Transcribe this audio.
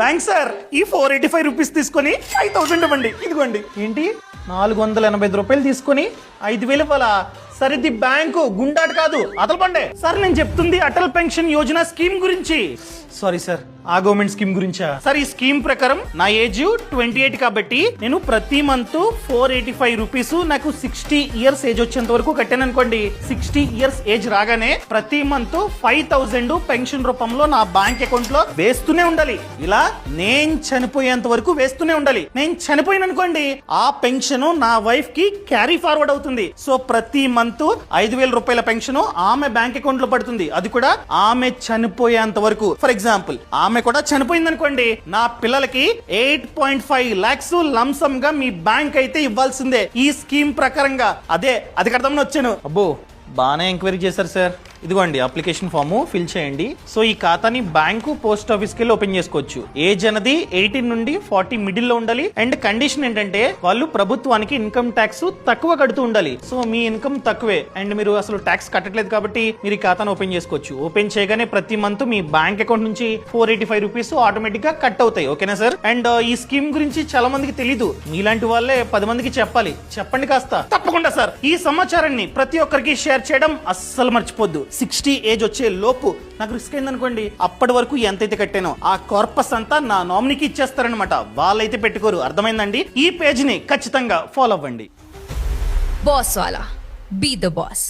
Bank sir ఈ 485 rupees తీసుకొని 5000 ఇవ్వండి. ఇదిగోండి. ఏంటి 485 రూపాయలు తీసుకొని 5000 ఇవ్వాలా? సరే ఇది బ్యాంకు గుండాట్ కాదు, అతలు పండే. సార్ నేను చెప్తుంది అటల్ పెన్షన్ యోజన స్కీమ్ గురించి. సారీ సార్, ఆ గవర్నమెంట్ స్కీమ్ గురించా? సార్ ఈ స్కీమ్ ప్రకారం నా ఏజ్ 28 కాబట్టి నేను ప్రతి మంత్ 485 రూపీస్ నాకు 60 ఇయర్స్ ఏజ్ వచ్చేంత వరకు కట్టాను అనుకోండి. 60 ఇయర్స్ ఏజ్ రాగానే ప్రతి మంత్ 5000 పెన్షన్ రూపంలో నా బ్యాంక్ అకౌంట్ లో వేస్తూనే ఉండాలి. ఇలా నేను చనిపోయేంత వరకు వేస్తూనే ఉండాలి. నేను చనిపోయిన అనుకోండి, ఆ పెన్షన్ నా వైఫ్ కి క్యారీ ఫార్వర్డ్ అవుతుంది. సో ప్రతి మంత్ 5000 రూపాయల పెన్షన్ ఆమె బ్యాంక్ అకౌంట్ లో పడుతుంది. అది కూడా ఆమె చనిపోయేంత వరకు. ఫర్ ఎగ్జాంపుల్ ఆమె కూడా చనిపోయింది అనుకోండి, నా పిల్లలకి 8.5 lakhs లంసమ్ గా మీ బ్యాంక్ అయితే ఇవ్వాల్సిందే ఈ స్కీమ్ ప్రకారంగా. అది కడదామని వచ్చాను. అబ్బో బాగానే ఎంక్వైరీ చేశారు సార్. ఇదిగోండి అప్లికేషన్ ఫామ్ ఫిల్ చేయండి. సో ఈ ఖాతాని బ్యాంకు పోస్ట్ ఆఫీస్ కి వెళ్ళి ఓపెన్ చేసుకోవచ్చు. ఏజ్ అనేది 18 నుండి 40 మిడిల్ లో ఉండాలి. అండ్ కండిషన్ ఏంటంటే వాళ్ళు ప్రభుత్వానికి ఇన్కమ్ ట్యాక్స్ తక్కువ కడుతూ ఉండాలి. సో మీ ఇన్కమ్ తక్కువే అండ్ మీరు అసలు ట్యాక్స్ కట్టట్లేదు కాబట్టి మీరు ఈ ఖాతాను ఓపెన్ చేసుకోవచ్చు. ఓపెన్ చేయగానే ప్రతి మంత్ మీ బ్యాంక్ అకౌంట్ నుంచి 485 రూపీస్ ఆటోమేటిక్ గా కట్ అవుతాయి. ఓకేనా సార్? అండ్ ఈ స్కీమ్ గురించి చాలా మందికి తెలీదు. మీలాంటి వాళ్ళే 10 మందికి చెప్పాలి. చెప్పండి కాస్త. తప్పకుండా సార్. ఈ సమాచారాన్ని ప్రతి ఒక్కరికి షేర్ చేయడం అస్సలు మర్చిపోద్దు. 60 ఏజ్ వచ్చే లోపు నాకు రిస్క్ అయిందనుకోండి, అప్పటి వరకు ఎంతైతే కట్టానో ఆ కార్పస్ అంతా నా నామినీకి ఇచ్చేస్తారనమాట. వాళ్ళైతే పెట్టుకోరు. అర్థమైందండి? ఈ పేజ్ ని ఖచ్చితంగా ఫాలో అవ్వండి. బాస్ వాలా, బీ ద బాస్.